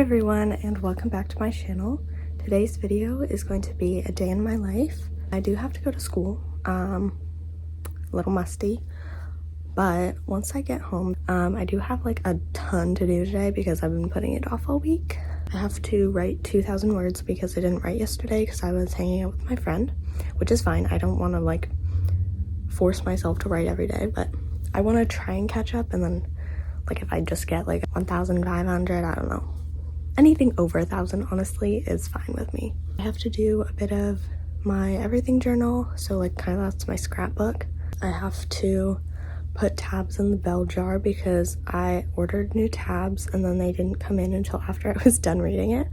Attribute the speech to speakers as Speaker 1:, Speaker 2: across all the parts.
Speaker 1: everyone, and welcome back to my channel. Today's video is going to be a day in my life. I do have to go to school, a little musty, but once I get home, I do have like a ton to do today because I've been putting it off all week. I have to write 2,000 words because I didn't write yesterday because I was hanging out with my friend, which is fine. I don't want to like force myself to write every day, but I want to try and catch up, and then like if I just get like 1,500, I don't know. Anything over 1,000 honestly is fine with me. I have to do a bit of my everything journal, so like kind of that's my scrapbook. I have to put tabs in the bell jar because I ordered new tabs and then they didn't come in until after I was done reading it.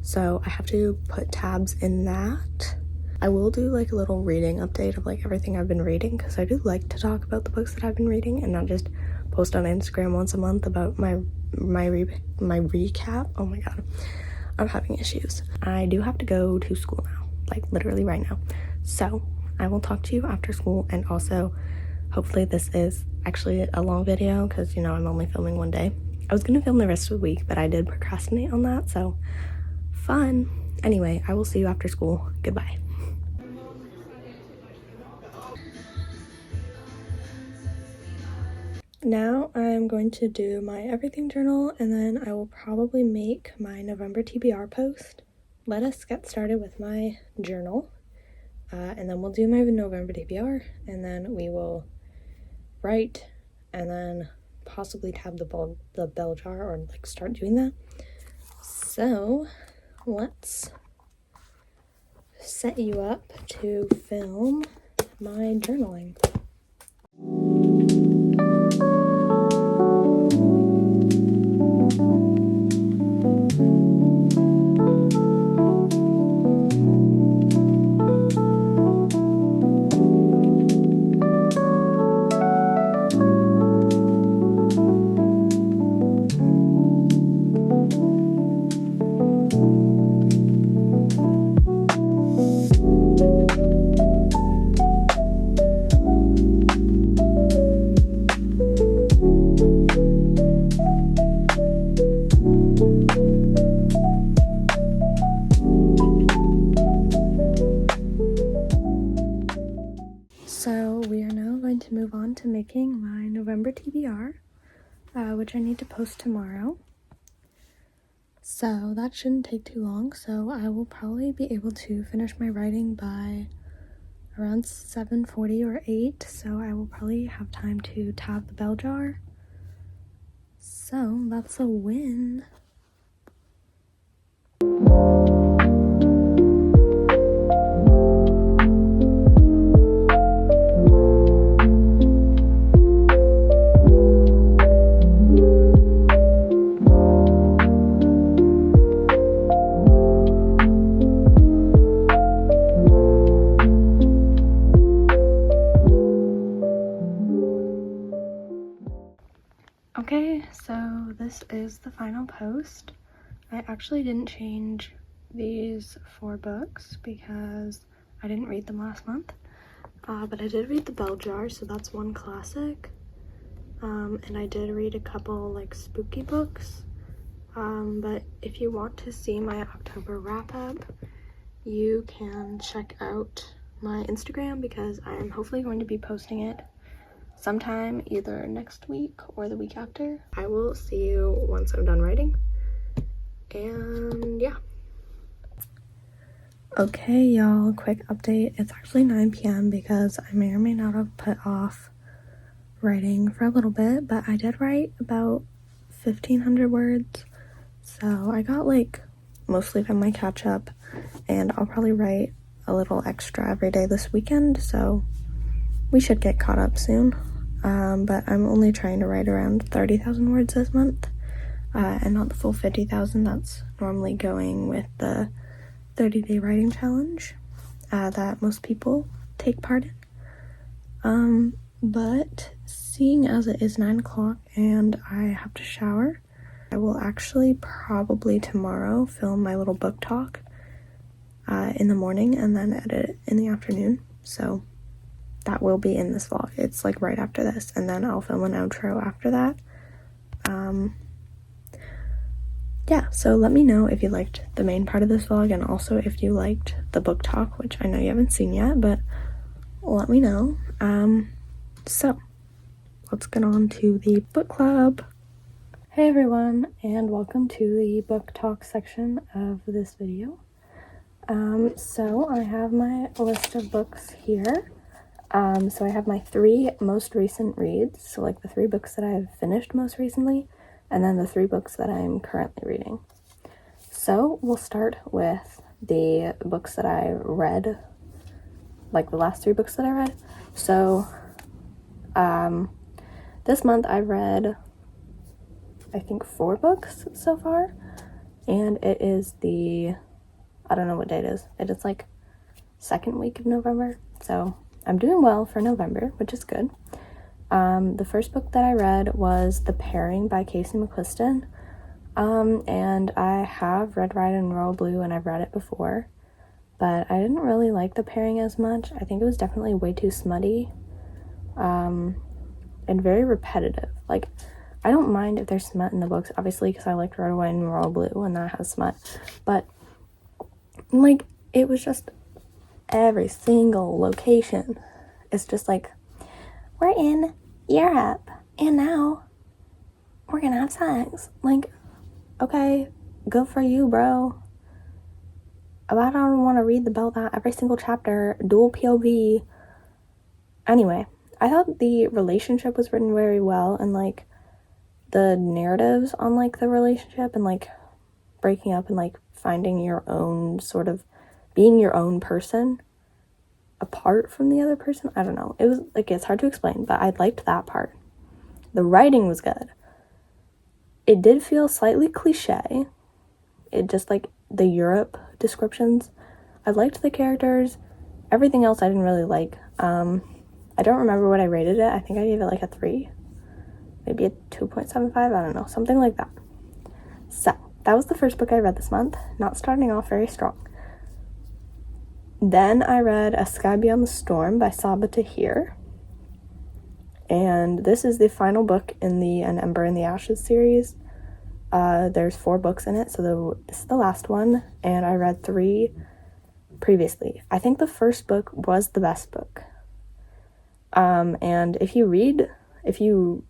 Speaker 1: So I have to put tabs in that. I will do like a little reading update of like everything I've been reading because I do like to talk about the books that I've been reading and not just post on Instagram once a month about my recap. Oh my god, I'm having issues. I do have to go to school now, like literally right now. So I will talk to you after school, and also hopefully this is actually a long video because, you know, I'm only filming one day. I was gonna film the rest of the week, but I did procrastinate on that, so fun. Anyway, I will see you after school. Goodbye. Now I'm going to do my everything journal, and then I will probably make my November TBR post. Let us get started with my journal, and then we'll do my November TBR, and then we will write, and then possibly tab the bell jar, or like start doing that. So let's set you up to film my journaling. So we are now going to move on to making my November TBR, which I need to post tomorrow. So that shouldn't take too long, so I will probably be able to finish my writing by around 7:40 or 8, so I will probably have time to tab the bell jar. So that's a win. Okay, so this is the final post. I actually didn't change these 4 books because I didn't read them last month, but I did read The Bell Jar, so that's one classic, and I did read a couple like spooky books, but if you want to see my October wrap-up, you can check out my Instagram because I am hopefully going to be posting it sometime either next week or the week after. I will see you once I'm done writing, and yeah. Okay y'all, quick update. It's actually 9 p.m. because I may or may not have put off writing for a little bit, but I did write about 1,500 words, so I got like mostly done my catch up, and I'll probably write a little extra every day this weekend, so we should get caught up soon. But I'm only trying to write around 30,000 words this month, and not the full 50,000 that's normally going with the 30-day writing challenge that most people take part in. But seeing as it is 9 o'clock and I have to shower, I will actually probably tomorrow film my little book talk in the morning and then edit it in the afternoon. So that will be in this vlog. It's like right after this, and then I'll film an outro after that. yeah, so let me know if you liked the main part of this vlog and also if you liked the book talk, which I know you haven't seen yet, but let me know. So let's get on to the book club. Hey everyone, and welcome to the book talk section of this video. So I have my list of books here. So I have my 3 most recent reads, so like the 3 books that I've finished most recently, and then the 3 books that I'm currently reading. So we'll start with the books that I read, like the last 3 books that I read. So this month I read, I think 4 books so far, and it is I don't know what day it is. It is like 2nd week of November, so I'm doing well for November, which is good. The first book that I read was The Pairing by Casey McQuiston, and I have read Red, and Royal Blue, and I've read it before, but I didn't really like The Pairing as much. I think it was definitely way too smutty, and very repetitive. Like, I don't mind if there's smut in the books, obviously, because I liked Red, and Royal Blue, and that has smut, but, like, it was just every single location. It's just like, we're in Europe, and now we're gonna have sex. Like, okay, good for you, bro. But I don't want to read about that every single chapter, dual POV. Anyway, I thought the relationship was written very well, and like the narratives on like the relationship and like breaking up and like finding your own sort of being your own person apart from the other person. I don't know. It was like, it's hard to explain, but I liked that part. The writing was good. It did feel slightly cliche. It just like the Europe descriptions. I liked the characters. Everything else I didn't really like. I don't remember what I rated it. I think I gave it like a 3. Maybe a 2.75. I don't know. Something like that. So, that was the first book I read this month. Not starting off very strong. Then I read A Sky Beyond the Storm by Saba Tahir. And this is the final book in the An Ember in the Ashes series. There's 4 books in it, so this is the last one, and I read 3 previously. I think the first book was the best book. And if you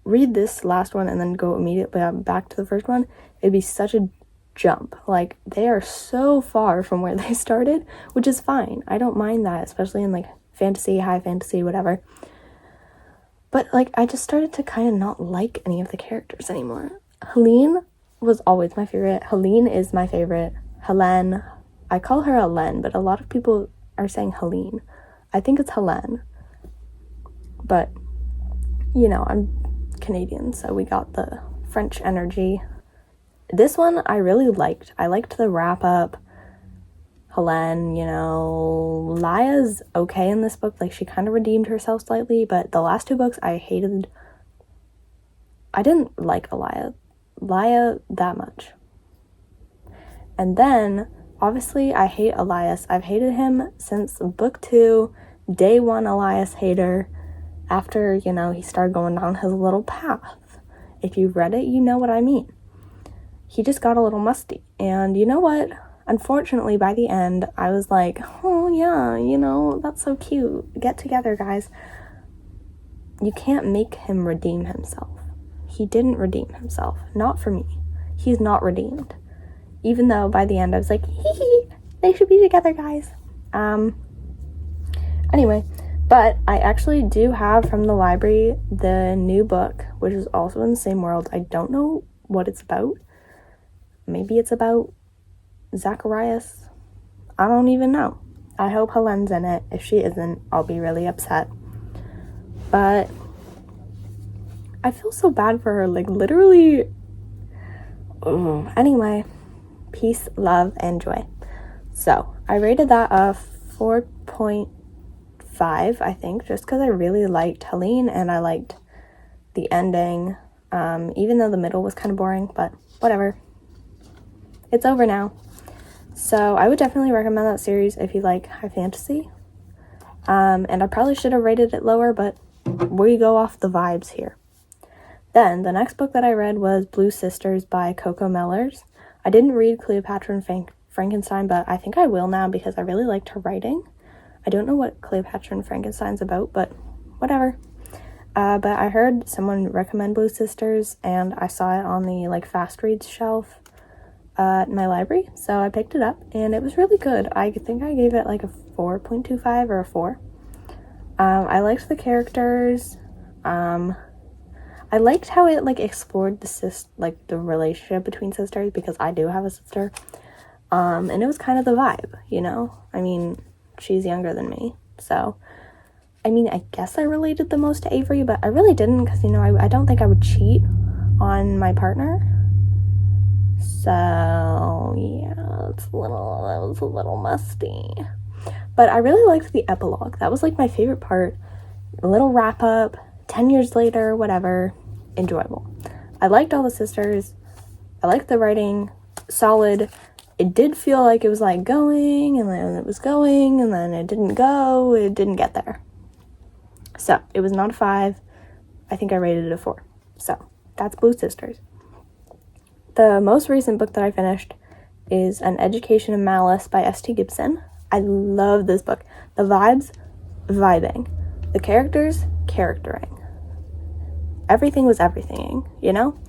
Speaker 1: read this last one and then go immediately back to the first one, it'd be such a jump. Like, they are so far from where they started, which is fine. I don't mind that, especially in like fantasy, high fantasy, whatever. But like, I just started to kind of not like any of the characters anymore. Helene was always my favorite. Helene is my favorite. Helene, I call her Helene, but a lot of people are saying Helene. I think it's Helene. But, you know, I'm Canadian, so we got the French energy. This one I really liked. I liked the wrap-up. Helene, you know, Laya's okay in this book. Like, she kind of redeemed herself slightly, but the last 2 books I hated. I didn't like Laya that much. And then, obviously, I hate Elias. I've hated him since book 2, day 1 Elias hater, after, you know, he started going down his little path. If you've read it, you know what I mean. He just got a little musty. And you know what? Unfortunately, by the end, I was like, oh yeah, you know, that's so cute. Get together, guys. You can't make him redeem himself. He didn't redeem himself. Not for me. He's not redeemed. Even though by the end I was like, hee hee, they should be together, guys. Anyway, but I actually do have from the library the new book, which is also in the same world. I don't know what it's about. Maybe it's about Zacharias. I don't even know. I hope Helene's in it. If she isn't, I'll be really upset. But I feel so bad for her. Like, literally. Anyway, peace, love, and joy. So, I rated that a 4.5, I think, just because I really liked Helene and I liked the ending, even though the middle was kind of boring, but whatever. It's over now. So I would definitely recommend that series if you like high fantasy. And I probably should have rated it lower, but we go off the vibes here. Then the next book that I read was Blue Sisters by Coco Mellors. I didn't read Cleopatra and Frankenstein, but I think I will now because I really liked her writing. I don't know what Cleopatra and Frankenstein's about, but whatever. But I heard someone recommend Blue Sisters, and I saw it on the like fast reads shelf in my library, so I picked it up, and it was really good. I think I gave it like a 4.25 or a 4. I liked the characters. I liked how it like explored the relationship between sisters, because I do have a sister. And it was kind of the vibe, you know? I mean, she's younger than me, so I mean, I guess I related the most to Avery, but I really didn't, because, you know, I don't think I would cheat on my partner. So yeah, that was a little musty. But I really liked the epilogue. That was like my favorite part. A little wrap up, 10 years later, whatever. Enjoyable. I liked all the sisters. I liked the writing. Solid. It did feel like it was like going, and then it was going, and then it didn't go. It didn't get there. So it was not a 5. I think I rated it a 4. So that's Blue Sisters. The most recent book that I finished is An Education in Malice by S.T. Gibson. I love this book. The vibes, vibing. The characters, charactering. Everything was everything, you know?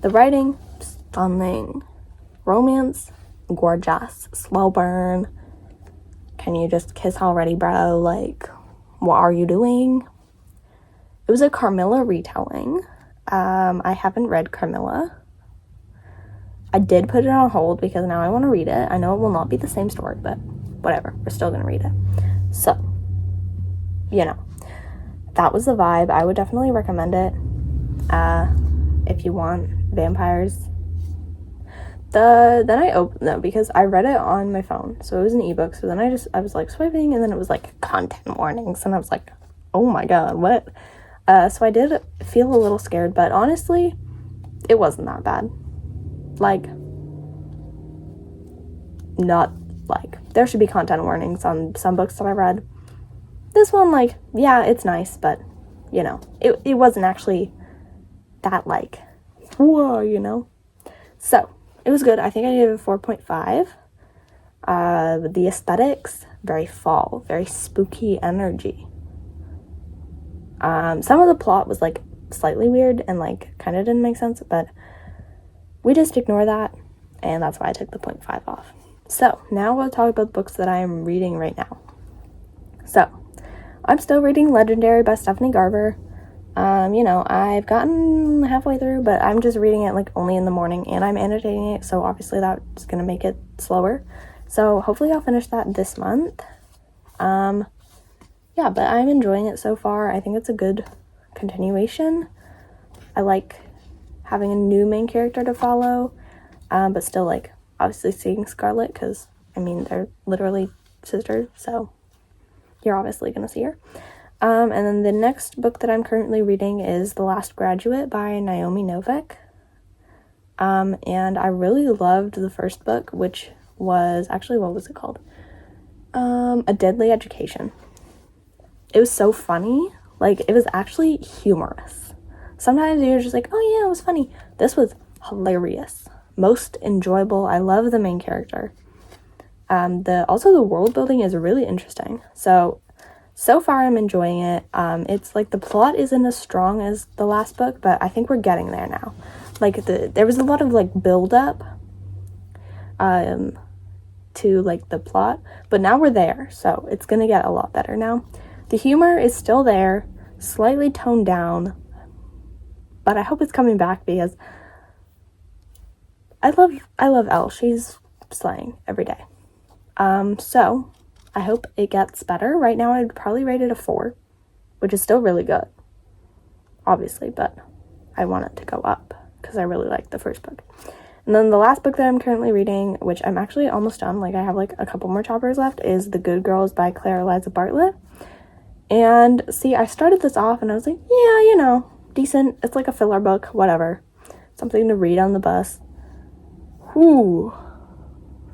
Speaker 1: The writing, stunning. Romance, gorgeous. Slow burn. Can you just kiss already, bro? Like, what are you doing? It was a Carmilla retelling. I haven't read Carmilla. I did put it on hold because now I want to read it. I know it will not be the same story, but whatever. We're still going to read it. So, you know, that was the vibe. I would definitely recommend it. If you want vampires. Then I opened them because I read it on my phone. So it was an ebook. So then I was like swiping, and then it was like content warnings. And I was like, oh my God, what? So I did feel a little scared, but honestly, it wasn't that bad. Like, not like, there should be content warnings on some books that I read. This one, like, yeah, it's nice, but, you know, it wasn't actually that, like, whoa, you know? So, it was good. I think I gave it a 4.5. The aesthetics, very fall, very spooky energy. Some of the plot was, like, slightly weird and, like, kind of didn't make sense, but we just ignore that, and that's why I took the 0.5 off. So, now we'll talk about the books that I am reading right now. So, I'm still reading Legendary by Stephanie Garber. You know, I've gotten halfway through, but I'm just reading it, like, only in the morning, and I'm annotating it, so obviously that's gonna make it slower. So, hopefully I'll finish that this month. Yeah, but I'm enjoying it so far. I think it's a good continuation. I like having a new main character to follow, but still, like, obviously seeing Scarlet, because, I mean, they're literally sisters, so you're obviously gonna see her. And then the next book that I'm currently reading is The Last Graduate by Naomi Novik. And I really loved the first book, which was, actually, what was it called? A Deadly Education. It was so funny. Like, it was actually humorous. Sometimes you're just like, oh yeah, it was funny. This was hilarious. Most enjoyable. I love the main character. Also the world building is really interesting. So far I'm enjoying it. It's like the plot isn't as strong as the last book, but I think we're getting there now. Like, there was a lot of, like, build up to, like, the plot, but now we're there, so it's gonna get a lot better now. The humor is still there, slightly toned down, but I hope it's coming back because I love Elle. She's slaying every day. So I hope it gets better. Right now I'd probably rate it a 4, which is still really good, obviously, but I want it to go up because I really like the first book. And then the last book that I'm currently reading, which I'm actually almost done, like I have like a couple more chapters left, is The Good Girls by Claire Eliza Bartlett. And see, I started this off and I was like, yeah, you know, decent. It's like a filler book, whatever. Something to read on the bus. Whew.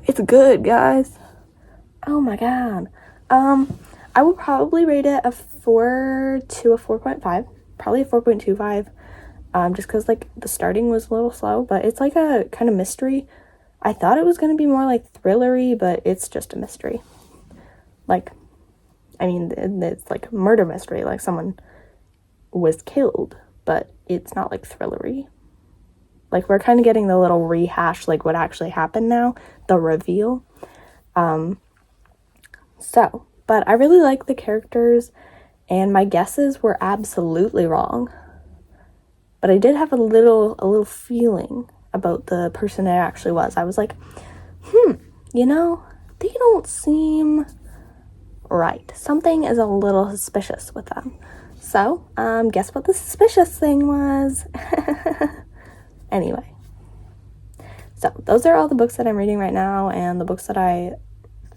Speaker 1: It's good, guys. Oh my God. I would probably rate it a 4 to a 4.5. Probably a 4.25. Just because, like, the starting was a little slow, but it's like a kind of mystery. I thought it was going to be more like thrillery, but it's just a mystery. Like, I mean, it's like a murder mystery, like someone was killed, but it's not like thrillery. Like, we're kind of getting the little rehash, like what actually happened now, the reveal. But I really like the characters, and my guesses were absolutely wrong. But I did have a little feeling about the person it actually was. I was like, you know, they don't seem right. Something is a little suspicious with them. So, guess what the suspicious thing was? Anyway. So, those are all the books that I'm reading right now and the books that I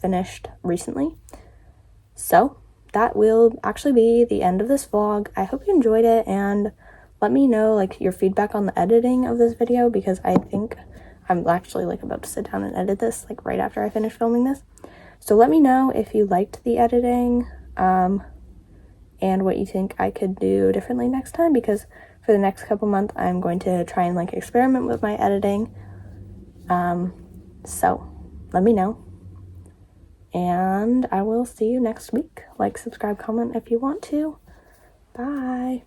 Speaker 1: finished recently. So, that will actually be the end of this vlog. I hope you enjoyed it, and let me know like your feedback on the editing of this video, because I think I'm actually like about to sit down and edit this like right after I finish filming this. So let me know if you liked the editing, and what you think I could do differently next time, because for the next couple months I'm going to try and like experiment with my editing. So let me know, and I will see you next week. Like, subscribe, comment if you want to. Bye.